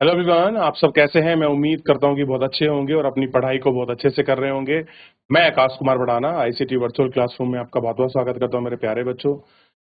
Hello everyone, आप सब कैसे हैं। मैं उम्मीद करता हूं कि बहुत अच्छे होंगे और अपनी पढ़ाई को बहुत अच्छे से कर रहे होंगे। मैं आकाश कुमार बढ़ाना आईसीटी वर्चुअल क्लासरूम में आपका बहुत बहुत स्वागत करता हूं मेरे प्यारे बच्चों।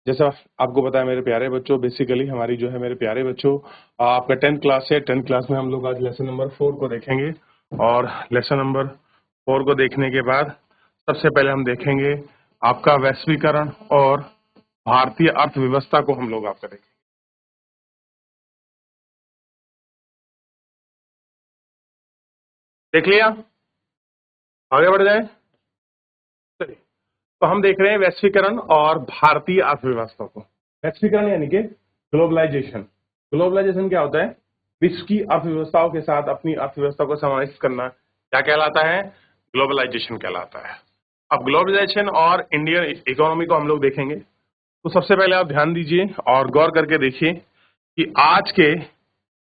जैसा आपको पता है मेरे प्यारे बच्चों, बेसिकली हमारी जो है मेरे प्यारे बच्चों, आपका 10th क्लास है। 10th क्लास में हम लोग आज लेसन नंबर 4 को देखेंगे। और लेसन नंबर 4 को देखने के बाद सबसे पहले हम देखेंगे आपका वैश्वीकरण और भारतीय अर्थव्यवस्था को हम लोग आपका देखेंगे। देख लिया, आगे बढ़ जाए। चलिए, तो हम देख रहे हैं वैश्वीकरण और भारतीय अर्थव्यवस्था को। वैश्वीकरण यानी कि ग्लोबलाइजेशन। ग्लोबलाइजेशन क्या होता है? विश्व की अर्थव्यवस्थाओं के साथ अपनी अर्थव्यवस्था को समावेश करना क्या कहलाता है? ग्लोबलाइजेशन कहलाता है। अब ग्लोबलाइजेशन और इंडियन इकोनॉमी को हम लोग देखेंगे। तो सबसे पहले आप ध्यान दीजिए और गौर करके देखिए कि आज के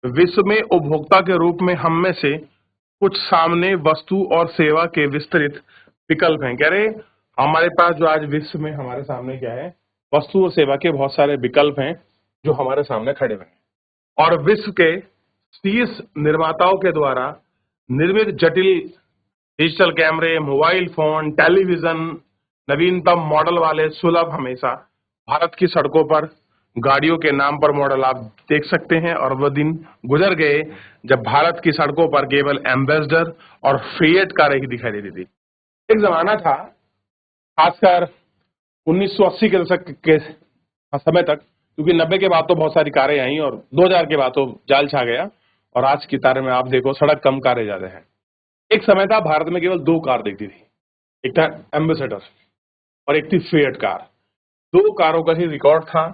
विश्व में उपभोक्ता के रूप में हम में से कुछ सामने वस्तु और सेवा के विस्तृत विकल्प हैं। कह रहे हमारे पास जो आज विश्व में हमारे सामने क्या है, वस्तु और सेवा के बहुत सारे विकल्प हैं जो हमारे सामने खड़े हुए हैं। और विश्व के शीर्ष निर्माताओं के द्वारा निर्मित जटिल डिजिटल कैमरे, मोबाइल फोन, टेलीविजन, नवीनतम मॉडल वाले सुलभ हमेशा भारत की सड़कों पर गाड़ियों के नाम पर मॉडल आप देख सकते हैं। और वह दिन गुजर गए जब भारत की सड़कों पर केवल एम्बेसडर और फिएट कारें ही दिखाई देती थी। एक जमाना था, खासकर 1980 के दशक के समय तक, क्योंकि 90 के बाद तो बहुत सारी कारें आई और 2000 के बाद तो जाल छा गया। और आज की तारीख में आप देखो, सड़क कम, कारें ज्यादा हैं। एक समय था भारत में केवल दो कार दिखती थी, एक था एम्बेसडर और एक थी फिएट कार। दो कारों का ही रिकॉर्ड था,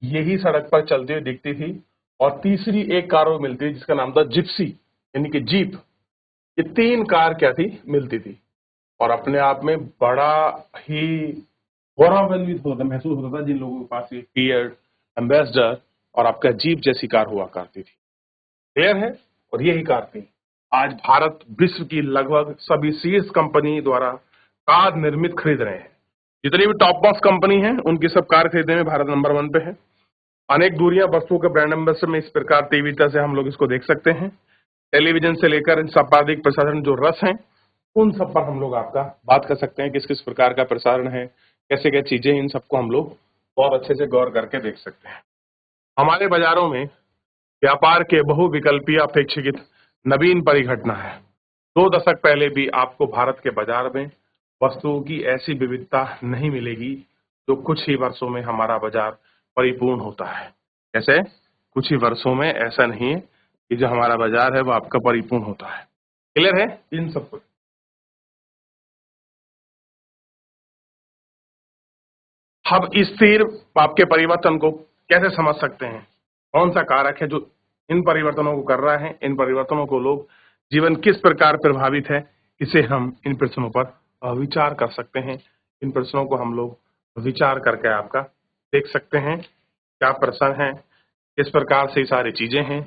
यही सड़क पर चलती हुई दिखती थी। और तीसरी एक कार वो मिलती थी जिसका नाम था जिप्सी, यानी कि जीप। ये तीन कार क्या थी, मिलती थी। और अपने आप में बड़ा ही गौरवान्वित होता महसूस होता था जिन लोगों के पास ये फिएट, एम्बेसडर और आपका जीप जैसी कार हुआ करती थी। क्लियर है? और यही कार थी। आज भारत विश्व की लगभग सभी शीर्ष कंपनी द्वारा कार निर्मित खरीद रहे हैं। जितनी भी टॉप मोस्ट कंपनी है उनकी सब कार खरीदने में भारत नंबर 1 पे है। अनेक दूरियां वस्तुओं के ब्रांड एम्बेसडर में इस प्रकार तीव्रता से हम लोग इसको देख सकते हैं। टेलीविजन से लेकर इन संपादिक प्रसारण जो रस हैं, उन सब पर हम लोग आपका बात कर सकते हैं, किस किस प्रकार का प्रसारण है, कैसे क्या चीजें, इन सबको हम लोग बहुत अच्छे से गौर करके देख सकते हैं। हमारे बाजारों में व्यापार के बहुविकल्पीय अपेक्षाकृत नवीन परिघटना है। 2 दशक पहले भी आपको भारत के बाजार में वस्तुओं की ऐसी विविधता नहीं मिलेगी जो कुछ ही वर्षों में हमारा बाजार परिपूर्ण होता है। कैसे? कुछ ही वर्षों में ऐसा नहीं है कि जो हमारा बाजार है वो आपका परिपूर्ण होता है। क्लियर है इन सबको? हम इस स्थिर आपके परिवर्तन को कैसे समझ सकते हैं? कौन सा कारक है जो इन परिवर्तनों को कर रहा है? इन परिवर्तनों को लोग जीवन किस प्रकार प्रभावित है, इसे हम इन प्रश्नों पर विचार कर सकते हैं। इन प्रश्नों को हम लोग विचार करके आपका देख सकते हैं क्या प्रश्न है, किस प्रकार से ये सारी चीजें हैं,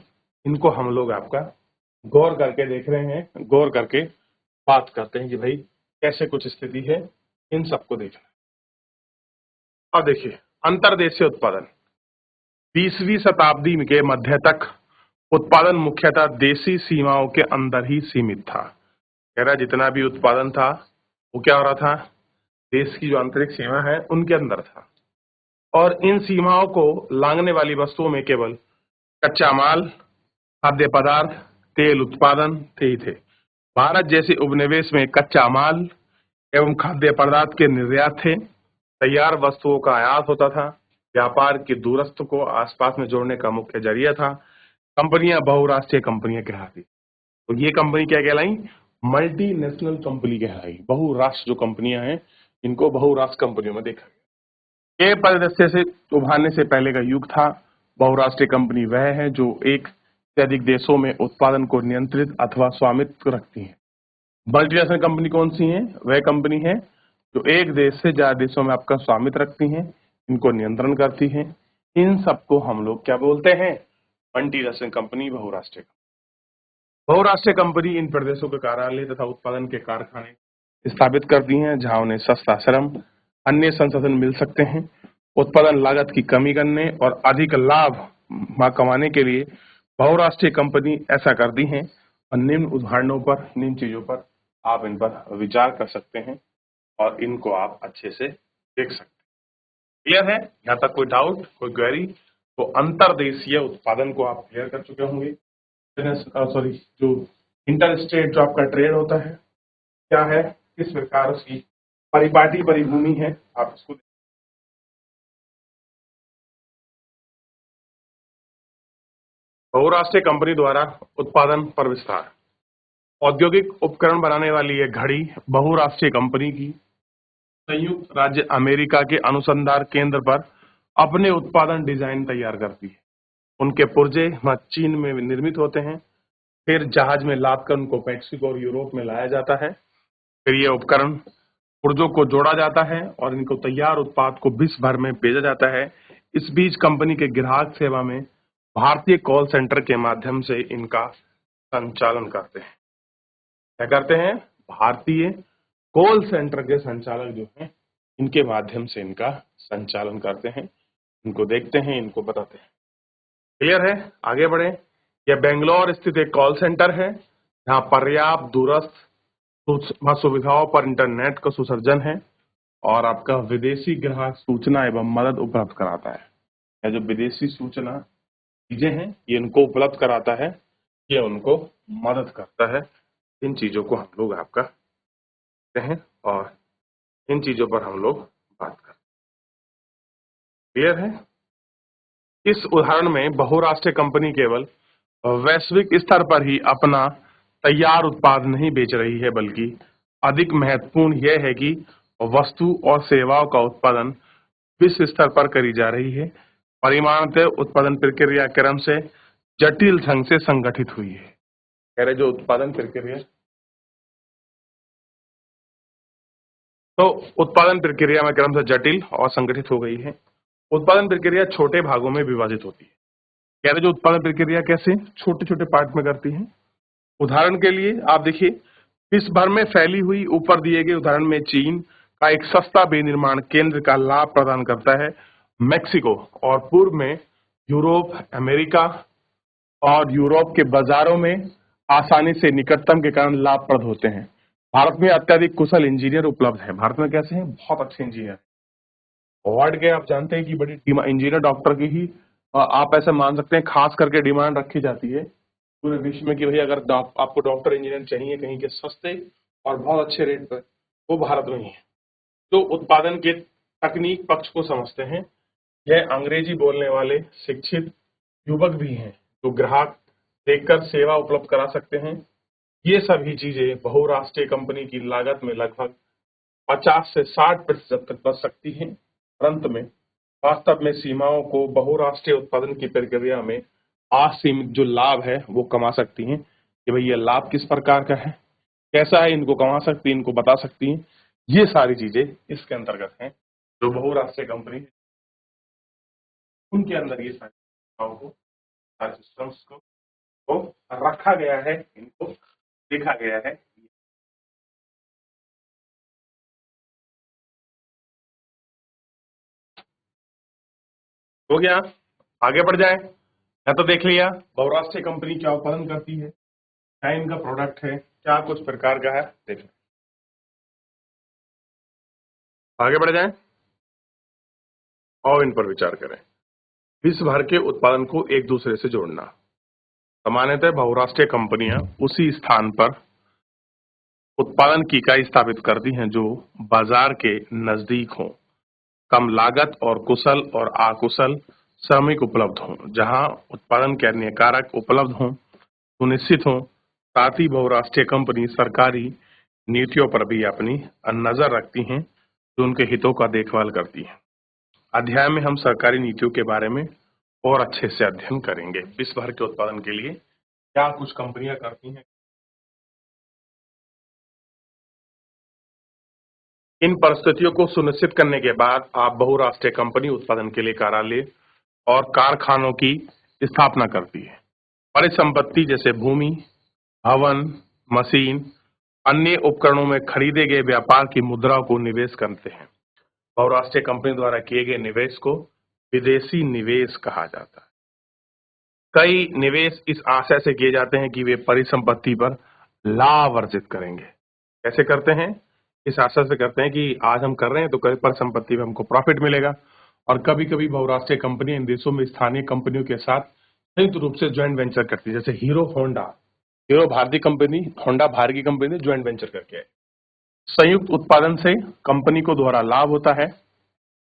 इनको हम लोग आपका गौर करके देख रहे हैं, गौर करके बात करते हैं कि भाई कैसे कुछ स्थिति है, इन सबको देखना। अब देखिए, अंतर्देशीय उत्पादन। 20वीं शताब्दी के मध्य तक उत्पादन मुख्यतः देशी सीमाओं के अंदर ही सीमित था। कह रहा जितना भी उत्पादन था वो क्या हो रहा था, देश की जो आंतरिक सीमा है उनके अंदर था। और इन सीमाओं को लांघने वाली वस्तुओं में केवल कच्चा माल, खाद्य पदार्थ, तेल उत्पादन थे ही थे। भारत जैसे उपनिवेश में कच्चा माल एवं खाद्य पदार्थ के निर्यात थे। तैयार वस्तुओं का आयात होता था। व्यापार के दूरस्थ को आसपास में जोड़ने का मुख्य जरिया था। कंपनियां बहुराष्ट्रीय कंपनियां कहलाती। तो ये कंपनी क्या कहलाई? मल्टीनेशनल कंपनी कहलाई। बहुराष्ट्र जो कंपनियां हैं इनको बहुराष्ट्र कंपनियों में देखा गया। ये परिदृश्य से उभारने से पहले का युग था। बहुराष्ट्रीय कंपनी वह है जो एक से अधिक देशों में उत्पादन को नियंत्रित अथवा स्वामित्व रखती है। मल्टीनेशनल कंपनी कौन सी है? वह कंपनी है जो एक देश से ज्यादा देशों में आपका स्वामित्व रखती हैं, इनको नियंत्रण करती हैं। इन सबको हम लोग क्या बोलते हैं? मल्टीनेशनल कंपनी, बहुराष्ट्रीय। बहुराष्ट्रीय कंपनी इन प्रदेशों के कार्यालय तथा उत्पादन के कारखाने स्थापित करती हैं जहां उन्हें सस्ता श्रम, अन्य संसाधन मिल सकते हैं। उत्पादन लागत की कमी करने और अधिक लाभ कमाने के लिए बहुराष्ट्रीय कंपनी ऐसा करती हैं और निम्न उदाहरणों पर, निम्न चीजों पर आप इन पर विचार कर सकते हैं और इनको आप अच्छे से देख सकते हैं। क्लियर है? यहाँ तक कोई डाउट, कोई क्वेरी? तो अंतरदेशीय उत्पादन को आप क्लियर कर चुके होंगे। सॉरी, जो इंटर स्टेट जो आपका ट्रेड होता है क्या है, किस प्रकार उसकी परिपाटी परिभूमि है, आप इसको बहुराष्ट्रीय कंपनी द्वारा उत्पादन पर विस्तार। औद्योगिक उपकरण बनाने वाली यह घड़ी बहुराष्ट्रीय कंपनी की संयुक्त राज्य अमेरिका के अनुसंधान केंद्र पर अपने उत्पादन डिजाइन तैयार करती है। उनके पुर्जे वहां चीन में निर्मित होते हैं, फिर जहाज में लादकर उनको मैक्सिको और यूरोप में लाया जाता है। फिर ये उपकरण पुर्जों को जोड़ा जाता है और इनको तैयार उत्पाद को विश्व भर में भेजा जाता है। इस बीच कंपनी के ग्राहक सेवा में भारतीय कॉल सेंटर के माध्यम से इनका संचालन करते हैं। क्या करते हैं? भारतीय कॉल सेंटर के संचालक जो हैं इनके माध्यम से इनका संचालन करते हैं, इनको देखते हैं, इनको बताते हैं। क्लियर है? आगे बढ़े। यह बेंगलोर स्थित एक कॉल सेंटर है जहां पर्याप्त दूरस्थ सुविधाओं पर इंटरनेट का सुसर्जन है और आपका विदेशी ग्राहक सूचना एवं मदद उपलब्ध कराता है। या जो विदेशी सूचना चीजें हैं ये इनको उपलब्ध कराता है, ये उनको मदद करता है। इन चीजों को हम लोग आपका करते हैं और इन चीजों पर हम लोग बात करते हैं। क्लियर है? इस उदाहरण में बहुराष्ट्रीय कंपनी केवल वैश्विक स्तर पर ही अपना तैयार उत्पाद नहीं बेच रही है, बल्कि अधिक महत्वपूर्ण यह है कि वस्तु और सेवाओं का उत्पादन विश्व स्तर पर करी जा रही है। परिमाणतः उत्पादन प्रक्रिया क्रम से जटिल ढंग से संगठित हुई है। कह रहे जो उत्पादन प्रक्रिया, तो उत्पादन प्रक्रिया में क्रम से जटिल और संगठित हो गई है। उत्पादन प्रक्रिया छोटे भागों में विभाजित होती है। कह रहे जो उत्पादन प्रक्रिया कैसे छोटे छोटे पार्ट में करती है। उदाहरण के लिए आप देखिए, विश्व भर में फैली हुई ऊपर दिए गए उदाहरण में चीन का एक सस्ता विनिर्माण केंद्र का लाभ प्रदान करता है। मेक्सिको और पूर्व में यूरोप, अमेरिका और यूरोप के बाजारों में आसानी से निकटतम के कारण लाभप्रद होते हैं। भारत में अत्यधिक कुशल इंजीनियर उपलब्ध है। भारत में कैसे हैं? बहुत अच्छे इंजीनियर। वर्ल्ड के आप जानते हैं कि बड़ी इंजीनियर डॉक्टर की ही आप ऐसे मान सकते हैं खास करके डिमांड रखी जाती है पूरे विश्व में कि भाई अगर आपको डॉक्टर इंजीनियर चाहिए कहीं के सस्ते और बहुत अच्छे रेट पर, वो भारत में ही है। तो उत्पादन के तकनीक पक्ष को समझते हैं। यह अंग्रेजी बोलने वाले शिक्षित युवक भी हैं जो ग्राहक देखकर सेवा उपलब्ध करा सकते हैं। ये सभी चीजें बहुराष्ट्रीय कंपनी की लागत में लगभग 50 से 60% तक बच सकती हैं। अंत में वास्तव में सीमाओं को बहुराष्ट्रीय उत्पादन की प्रक्रिया में असीमित जो लाभ है वो कमा सकती हैं। कि भाई ये लाभ किस प्रकार का है, कैसा है, इनको कमा सकती हैं, इनको बता सकती हैं। ये सारी चीजें इसके अंतर्गत हैं जो बहुराष्ट्रीय कंपनी है, उनके अंदर ये सारी सीमाओं को, सारे सिस्टम्स को रखा गया है, इनको देखा गया है। हो गया? आगे बढ़ जाए। या तो देख लिया बहुराष्ट्रीय कंपनी क्या उत्पादन करती है, क्या इनका प्रोडक्ट है, क्या कुछ प्रकार का है, देख लें। आगे बढ़ जाए और इन पर विचार करें। विश्व भर के उत्पादन को एक दूसरे से जोड़ना। सामान्यतः बहुराष्ट्रीय कंपनियां उसी स्थान पर उत्पादन की इकाई स्थापित करती हैं जो बाजार के नजदीक हो, कम लागत और कुशल और अकुशल श्रमिक उपलब्ध हों। जहां उत्पादन के अन्य कारक उपलब्ध हों, सुनिश्चित हों। साथ ही बहुराष्ट्रीय कंपनी सरकारी नीतियों पर भी अपनी नजर रखती हैं जो उनके हितों का देखभाल करती हैं। अध्याय में हम सरकारी नीतियों के बारे में और अच्छे से अध्ययन करेंगे। विश्व भर के उत्पादन के लिए क्या कुछ कंपनियां करती हैं, इन परिस्थितियों को सुनिश्चित करने के बाद आप बहुराष्ट्रीय कंपनी उत्पादन के लिए कार्यालय और कारखानों की स्थापना करती है। परिसंपत्ति जैसे भूमि, भवन, मशीन, अन्य उपकरणों में खरीदे गए व्यापार की मुद्रा को निवेश करते हैं। बहुराष्ट्रीय कंपनी द्वारा किए गए निवेश को विदेशी निवेश कहा जाता है। कई निवेश इस आशय से किए जाते हैं कि वे परिसंपत्ति पर लाभ अर्जित करेंगे। कैसे करते हैं? इस आशा से करते हैं कि आज हम कर रहे हैं तो कल परिसंपत्ति में हमको प्रॉफिट मिलेगा। और कभी कभी बहुराष्ट्रीय कंपनियां इन देशों में स्थानीय कंपनियों के साथ संयुक्त रूप से ज्वाइंट वेंचर करती है, जैसे हीरो भारतीय कंपनी, होंडा बाहर की कंपनी ज्वाइंट वेंचर करके है। संयुक्त उत्पादन से कंपनी को दोहरा लाभ होता है।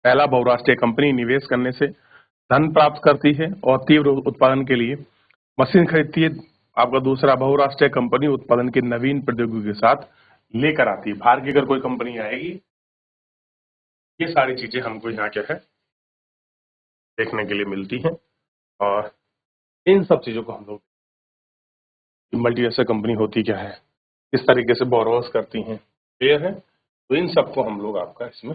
पहला, बहुराष्ट्रीय कंपनी निवेश करने से धन प्राप्त करती है और तीव्र उत्पादन के लिए मशीन खरीदती है। आपका दूसरा, बहुराष्ट्रीय कंपनी उत्पादन के नवीन प्रौद्योगिकी के साथ लेकर आती है। बाहर की अगर कोई कंपनी आएगी, ये सारी चीजें हमको यहाँ क्या है देखने के लिए मिलती हैं। और इन सब चीजों को हम लोग, मल्टीनेशनल कंपनी होती क्या है, किस तरीके से बोरोवर्स करती हैं, क्लियर है? तो इन सबको हम लोग आपका इसमें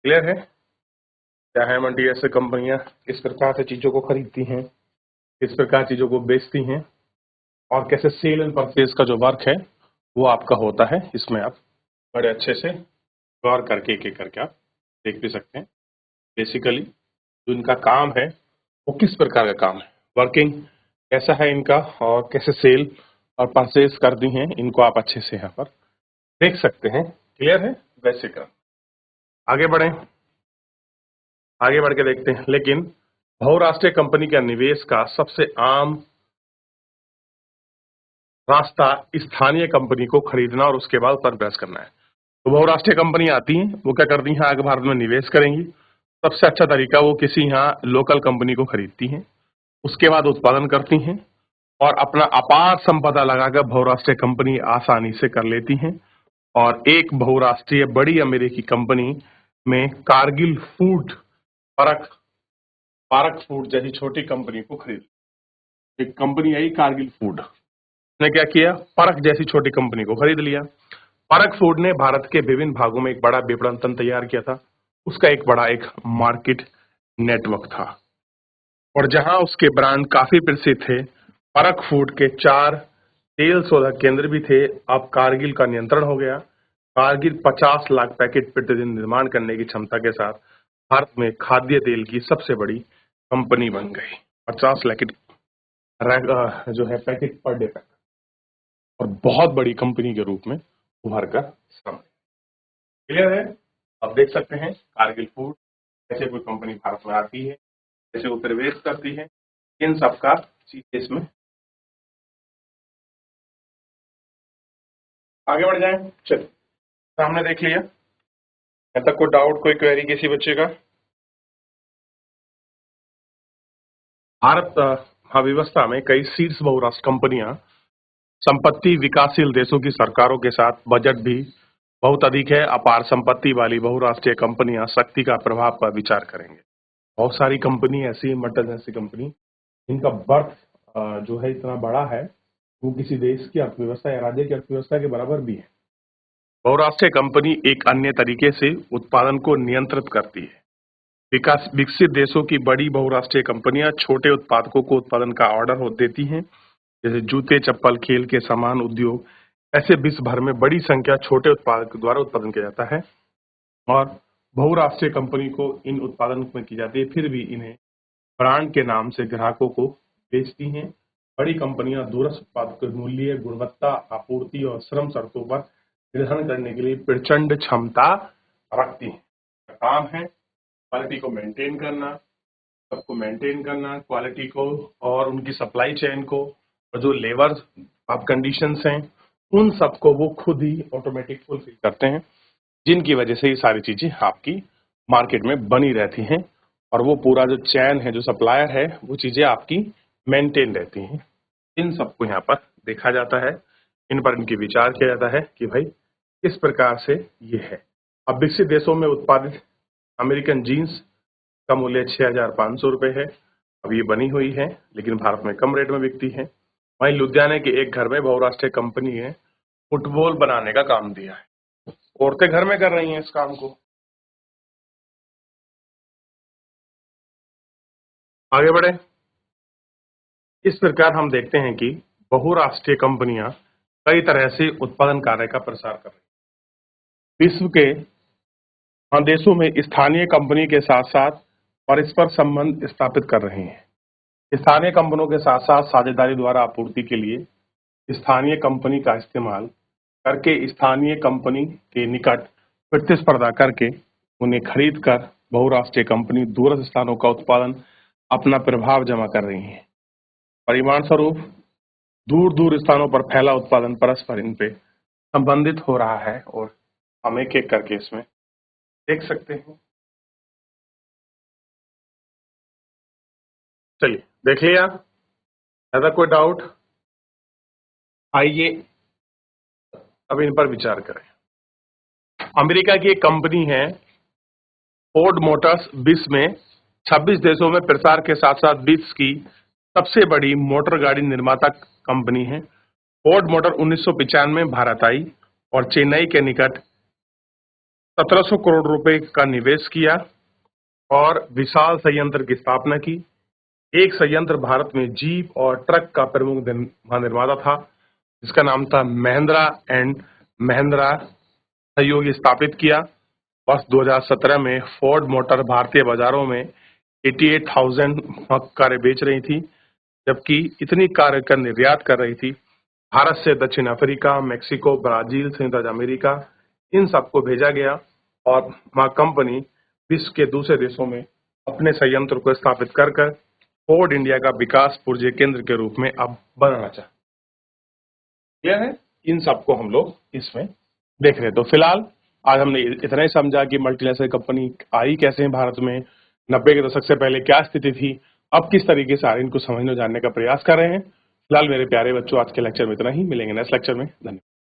क्लियर है क्या है। मल्टीनेशनल कंपनियां किस प्रकार से चीजों को खरीदती हैं, किस प्रकार चीजों को बेचती हैं, और कैसे सेल एंड परचेज का जो वर्क है वो आपका होता है। इसमें आप बड़े अच्छे से गौर करके एक एक करके आप देख भी सकते हैं। बेसिकली जो इनका काम है वो किस प्रकार का काम है, वर्किंग कैसा है इनका, और कैसे सेल और परचेज करती हैं, इनको आप अच्छे से यहाँ पर देख सकते हैं। क्लियर है? वैसे का आगे बढ़े, आगे बढ़ के देखते हैं। लेकिन बहुराष्ट्रीय कंपनी का निवेश का सबसे आम रास्ता स्थानीय कंपनी को खरीदना और उसके बाद पर इन्वेस्ट करना है। तो बहुराष्ट्रीय कंपनी आती हैं, वो क्या करती हैं, आगे भारत में निवेश करेंगी। सबसे अच्छा तरीका, वो किसी यहाँ लोकल कंपनी को खरीदती हैं, उसके बाद उत्पादन करती हैं और अपना अपार संपदा लगाकर बहुराष्ट्रीय कंपनी आसानी से कर लेती हैं। और एक बहुराष्ट्रीय बड़ी अमेरिकी कंपनी में Kargil food, park park food जैसी छोटी कंपनी को खरीद, एक कंपनी आई कारगिल फूड, ने क्या किया, परख जैसी छोटी कंपनी को खरीद लिया। परख फूड ने भारत के विभिन्न भागों में एक बड़ा विपणन तंत्र तैयार किया था। उसका एक बड़ा मार्केट नेटवर्क था और जहां उसके ब्रांड काफी प्रसिद्ध थे। परख फूड के 4 तेल शोधक केंद्र भी थे। अब कारगिल का नियंत्रण हो गया। कारगिल 50 लाख पैकेट प्रतिदिन निर्माण करने की क्षमता के साथ भारत में खाद्य तेल की सबसे बड़ी कंपनी बन गई। 50 लाख जो है पैकेट पर डे पैक, और बहुत बड़ी कंपनी के रूप में उभर कर सामने। क्लियर है? अब देख सकते हैं कारगिल फूड कैसे कोई कंपनी भारत में आती है, कैसे वो प्रवेश करती है, इन सब का चीज इसमें। आगे बढ़ जाए, चलिए सामने देख लिया। यहाँ तक कोई डाउट, कोई क्वेरी किसी बच्चे का? भारत व्यवस्था में कई शीर्ष बहुराष्ट्र कंपनियां संपत्ति विकासशील देशों की सरकारों के साथ बजट भी बहुत अधिक है। अपार संपत्ति वाली बहुराष्ट्रीय कंपनियां शक्ति का प्रभाव पर विचार करेंगे। बहुत सारी कंपनी ऐसी, मटन जैसी कंपनी, इनका बर्थ जो है इतना बड़ा है, वो किसी देश की अर्थव्यवस्था या राज्य की अर्थव्यवस्था के बराबर भी है। बहुराष्ट्रीय कंपनी एक अन्य तरीके से उत्पादन को नियंत्रित करती है। विकसित देशों की बड़ी बहुराष्ट्रीय कंपनियां छोटे उत्पादकों को उत्पादन का ऑर्डर देती हैं, जैसे जूते, चप्पल, खेल के सामान उद्योग। ऐसे विश्व भर में बड़ी संख्या छोटे उत्पादक द्वारा उत्पादन किया जाता है और बहुराष्ट्रीय कंपनी को इन उत्पादन में की जाती है, फिर भी इन्हें ब्रांड के नाम से ग्राहकों को बेचती हैं। बड़ी कंपनियां दूरस्थ उत्पाद के मूल्य, गुणवत्ता, आपूर्ति और श्रम शर्तों पर निर्धारण करने के लिए प्रचंड क्षमता रखती हैं। काम है क्वालिटी को मेंटेन करना, सबको मेंटेन करना क्वालिटी को, और उनकी सप्लाई चेन को, और जो लेबर आप कंडीशंस हैं उन सबको वो खुद ही ऑटोमेटिक फुलफिल करते हैं, जिनकी वजह से ये सारी चीजें आपकी मार्केट में बनी रहती हैं और वो पूरा जो चैन है, जो सप्लायर है, वो चीजें आपकी मेंटेन रहती हैं। इन सबको यहाँ पर देखा जाता है, इन पर इनकी विचार किया जाता है कि भाई किस प्रकार से ये है। अब विकसित देशों में उत्पादित अमेरिकन जीन्स का मूल्य 6,500 रुपए है। अब ये बनी हुई है लेकिन भारत में कम रेट में बिकती है। वहीं लुधियाना के एक घर में बहुराष्ट्रीय कंपनी ने फुटबॉल बनाने का काम दिया है। औरतें घर में कर रही हैं इस काम को। आगे बढ़े, इस प्रकार हम देखते हैं कि बहुराष्ट्रीय कंपनियां कई तरह से उत्पादन कार्य का प्रसार कर रही हैं। विश्व के देशों में स्थानीय कंपनी के साथ साथ परस्पर संबंध स्थापित कर रहे हैं। स्थानीय कंपनियों के साथ साथ साझेदारी द्वारा आपूर्ति के लिए स्थानीय कंपनी का इस्तेमाल करके स्थानीय कंपनी के निकट प्रतिस्पर्धा करके उन्हें खरीद कर बहुराष्ट्रीय कंपनी दूरस्थ स्थानों का उत्पादन अपना प्रभाव जमा कर रही है। परिणाम स्वरूप दूर दूर स्थानों पर फैला उत्पादन परस्पर इन पे संबंधित हो रहा है और हम एक एक करके इसमें देख सकते हैं। चलिए देख लिया, ऐसा कोई डाउट? आइए अब इन पर विचार करें। अमेरिका की एक कंपनी है फोर्ड मोटर्स, विश्व में 26 देशों में प्रसार के साथ साथ विश्व की सबसे बड़ी मोटर गाड़ी निर्माता कंपनी है। फोर्ड मोटर 1995 में भारत आई और चेन्नई के निकट 1700 करोड़ रुपए का निवेश किया और विशाल संयंत्र की स्थापना की। एक संयंत्र भारत में जीप और ट्रक का प्रमुख निर्माता था, जिसका नाम था महिंद्रा एंड महिंद्रा सहयोगी स्थापित किया। वर्ष 2017 में फोर्ड मोटर भारतीय बाजारों में 88,000 कारें बेच रही थी, जबकि इतनी कारें का निर्यात कर रही थी भारत से दक्षिण अफ्रीका, मेक्सिको, ब्राजील, संयुक्त राज्य अमेरिका, इन सबको भेजा गया और वहाँ कंपनी विश्व के दूसरे देशों में अपने संयंत्र को स्थापित कर फोर्ड इंडिया का विकास पूर्जे केंद्र के रूप में अब बनाना चाहते। यह है, इन सबको हम लोग इसमें देख रहे हैं। तो फिलहाल आज हमने इतना ही समझा कि मल्टीनेशनल कंपनी आई कैसे हैं भारत में, 90 के दशक से पहले क्या स्थिति थी, अब किस तरीके से इनको समझने जानने का प्रयास कर रहे हैं। फिलहाल मेरे प्यारे बच्चों, आज के लेक्चर में इतना ही, मिलेंगे नेक्स्ट लेक्चर में। धन्यवाद।